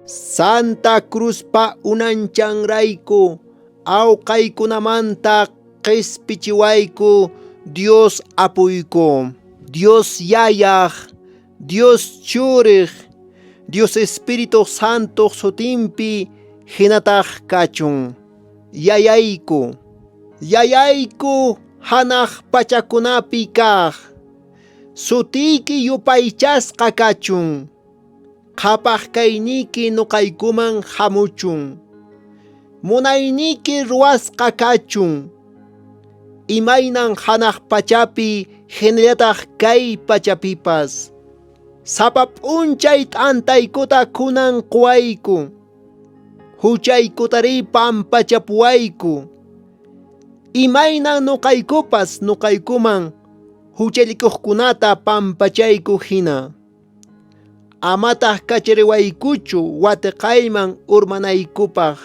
Santa Cruzpa unanchanrayku awqaykunamanta qhispichiwayku Dios apuyku, Dios yayaq, Dios churiq, Dios Espíritu Santo sutinpi hinataq kachun. Yayayku hanaq pachakunapi kaq, sutiki yupaychasqa kachun. Qhapaq kayniki nuqaykuman hamuchun, munayniki ruwasqa kachun. Imaynan hanaq pachapi hinallataq kay pachapipas. Sapa p'unchay t'antaykuta kunan quwayku, huchaykutari pampachapuwayku. Imaynan nuqaykupas nuqaykuman huchalikuqkunata pampachayku hina. Amataq kachariwaykuchu watiqayman urmanaykupaq.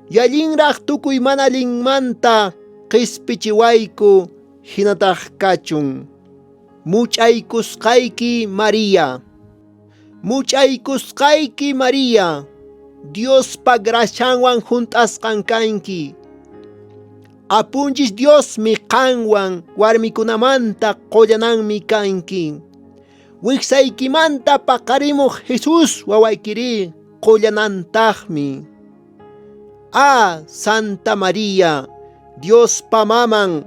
Yallinraq tukuy mana allinmanta qhispichiwayku hinataq kachun. Much'aykusqayki María, much'aykusqayki María, Diospa gracianwan hunt'asqan kanki. Apunchis Diosmi qanwan warmikunamanta qollananmi kanki. Wiksaykimanta paqarimuq Jesús wawaykiri qollanantaqmi. Santa María, Diospa maman,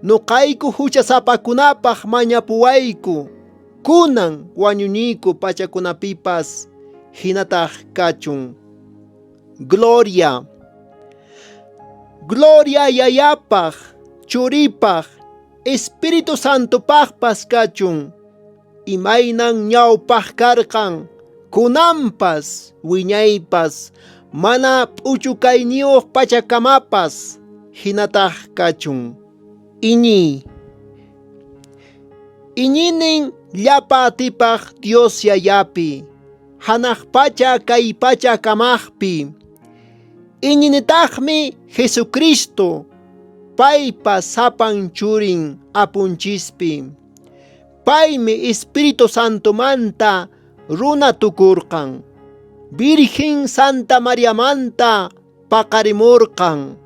nuqayku huchasapakunapaq mañapuwayku, kunan wañuniyku pachakunapipas hinataq kachun. Gloria yayapaq, churipaq, Espíritu Santopaqpas kachun. Imaynan ñawpaq karqan, kunanpas, wiñaypas, mana p'uchukayniyuq pachakamapas hinataq kachun. Iñinin llapa atipaq Dios yayapi, hanaq pacha kay pachakamaqpi. Iñinitaqmi Jesucristo, paypa sapan churin apunchispi. Paymi Espíritu Santomanta runa tukurqan. Virgen Santa Mariamanta paqarimurqan.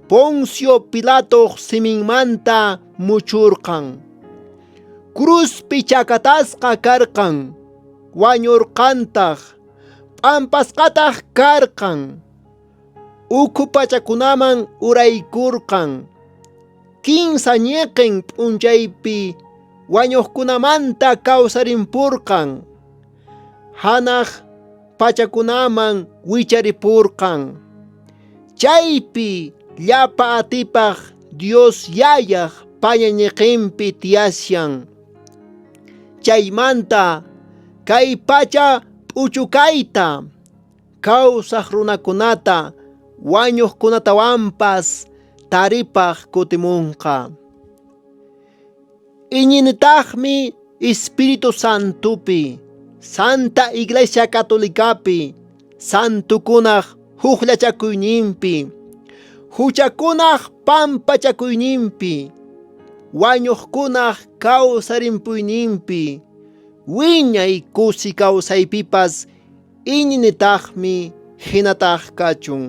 Poncio Pilato siminmanta muchurqan. Cruzpi chakatasqa karqan, wañurqantaq, p'ampasqataq karqan. Uku pachakunaman uraykurqan. 15 ñeqin p'unchaypi wañuqkunamanta kawsarimpurqan. Hanaq pachakunaman wicharipurqan. Chaypi llapa atipaq Dios yayaq pañañiqinpi tiyashan. Chaymanta kay pacha p'uchukayta kawsaq runakunata wañuqkunatawanpas taripaq kutimunqa. Iñinitaqmi Espíritu Santupi, Santa Iglesia Catolicapi, santukunaq hukllachakuyninpi, huchakunaq pampachakuyninpi, wañuqkunaq kawsarimpuyninpi, wiñay kusi kawsaypipas iñinitaqmi hinataq kachun.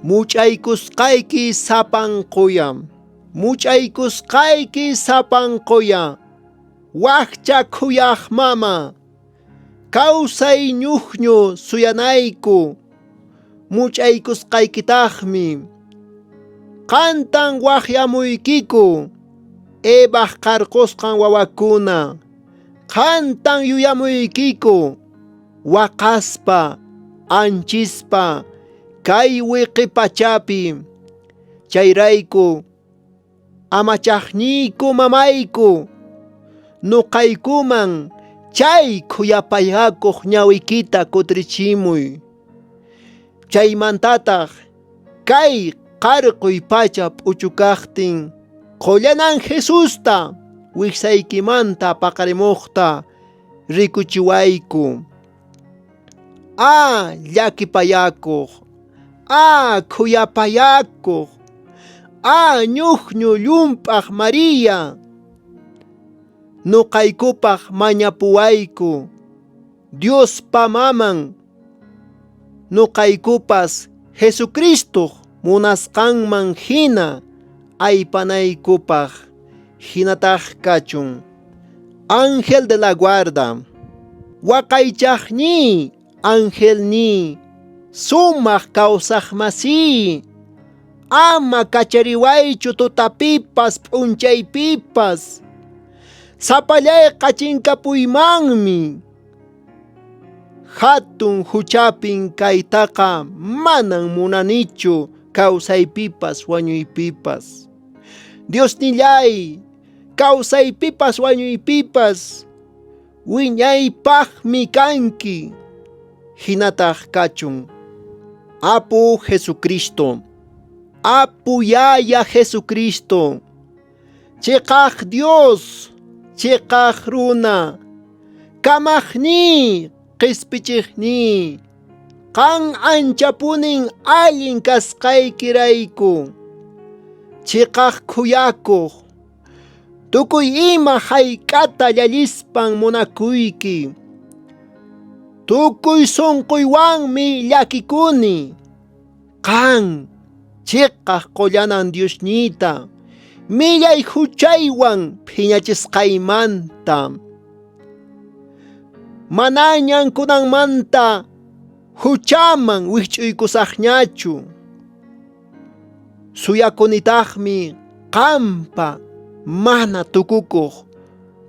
Much'aykusqayki sapan quya, much'aykusqayki sapan quya, wakcha khuyaq mama, kawsay ñuqñu suyanayku, much'aykusqaykitaqmi. Qantan waqyamuykiku, Eva qarqusqan wawakuna, qantan yuyamuykiku, waqaspa, anchispa, kay wiqi pachapi. Chayrayku, amachaqniyku mamayku, nuqaykuman chay khuyapayakuq ñawiykita kutrichimuy. Chaymantataq kay qarquy pacha p'uchukaqtin qollanan Jesusta wiksaykimanta paqarimuqta rikuchiwayku. Llakipayakuq, khuyapayakuq, ñuqñu llump'aq María, nuqaykupaq mañapuwayku. Dios pamaman nuqaykupas Jesucristo munasqanman hina aypanaykupaq hinataq kachun. Ángel de la guarda, waqaychaqni angelni, sumaq kawsaqmasi, ama kachariwaychu tutapipas p'unchaypipas, sapallay qachinkapuymanmi. Hatun huchapin kaytaqa manan munanichu kawsaypipas wañuypipas. Diosnillay, kawsaypipas wañuypipas wiñaypaqmi kanki hinataq kachun. Apu Jesucristo, Apu Yaya Jesucristo, chiqaq Dios, chiqaq runa, kamaqni qispichiqni, qan anchapunin allin kasqaykirayku, chiqaq kuyakuq, tukuy ima hayk'ata llallispan munakuyki, tukuy sunquywanmi llakikuni, qan chiqaq qollanan Diosnita, millay huchaywan phiñachisqaymanta, manañan kunanmanta huchaman wich'uykusaqñachu, suyakunitaqmi qampa mana tukukuq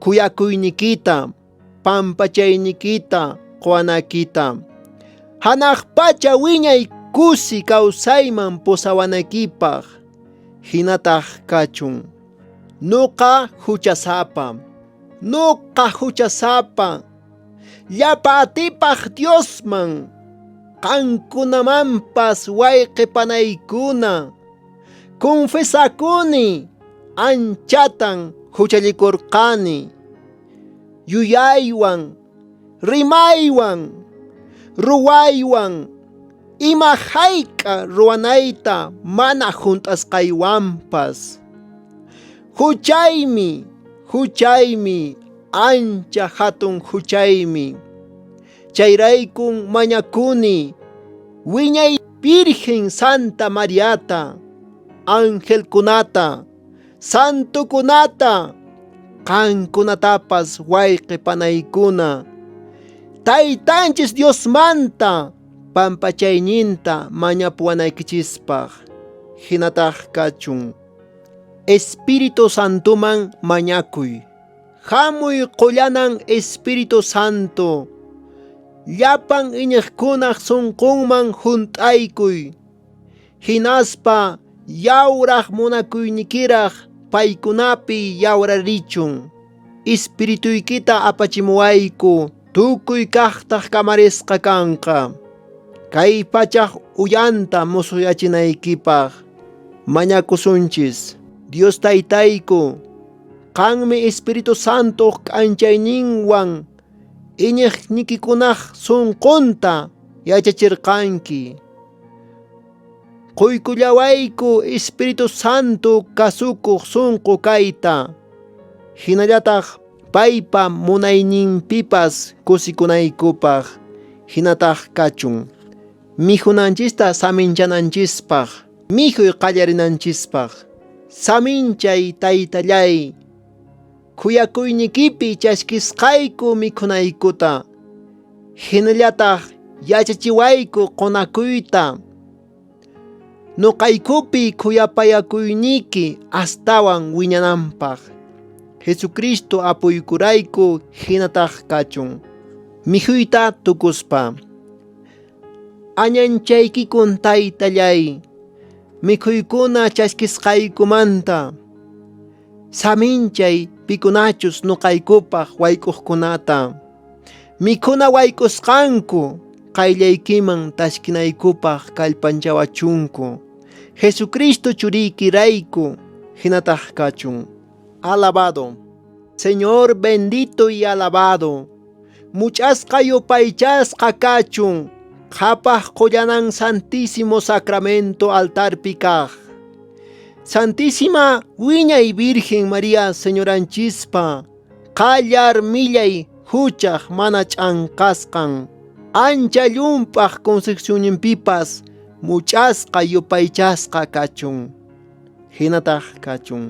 kuyakuynikita, pampachaynikita quwanakita, hanaq pacha wiñay kusi kawsayman pusawanaykipaq hinataq kachun. Nuqa huchasapa, llapa atipaq Diosman qankunamanpas wayqipanaykuna, confesakuni anchatan huchallikurqani, yuyaywan, rimaywan, ruwaywan, ima hayk'a ruwanayta mana hunt'asqaywanpas. Huchaymi, ancha hatun huchaymi. Chayraykun mañakuni wiñay Virgen Santa Mariata, angelkunata, santukunata, qankunatapas wayqipanaykuna, Taytanchis Diosmanta pampachayninta mañapuwanaykichispa hinataq kachun. Espíritu Santuman mañakuy. Hamuy qollanan Espíritu Santo, llapan iñiqkunaq sunqunman hunt'aykuy, hinaspa yawraq munakuynikiraq paykunapi yawrarichun. Espirituykita apachimuwayku tukuy kaqtaq kamarisqa kanqa, kay pachaq uyanta musuyachinaykipaq mañakusunchis. Dios Taytayku, qanmi Espíritu Santo k'anchayninwan iñiqnikikunaq sunqunta yachachirqanki. Quykullawayku Espíritu Santo kasukuq sunqu kayta, hinallataq paypa munayninpipas kusikunaykupaq hinataq kachun. Mijunanchista saminchananchispaq, mijuy qallarinanchispaq, saminchay Taytallay, kuyakuynikipi chaskisqayku mikhunaykuta, hinallataq yachachiwayku qunakuyta, nuqaykupi kuyapayakuyniki astawan wiñananpaq. Jesucristo apuykurayku hinataq kachun. Mijuyta tukuspa, añanchaykikun Taytallay, mikhuykuna chaskisqaykumanta, saminchay pikunachus nuqaykupaq waykuqkunata, mikhuna waykusqanku qayllaykiman tashkinaykupaq kallpanchawachunku. Jesucristo churiykirayku hinataq kachun. Alabado, Señor bendito y alabado, muchasqa yupaychasqa kachun, qhapaq qollanan Santísimo Sacramento altarpi kaq. Santísima wiñay Virgen María Señoranchispa qallar millay huchaq mana ch'anqasqan ancha llumpaq concepcioninpipas much'asqa yupaychasqa kachun hinataq kachun.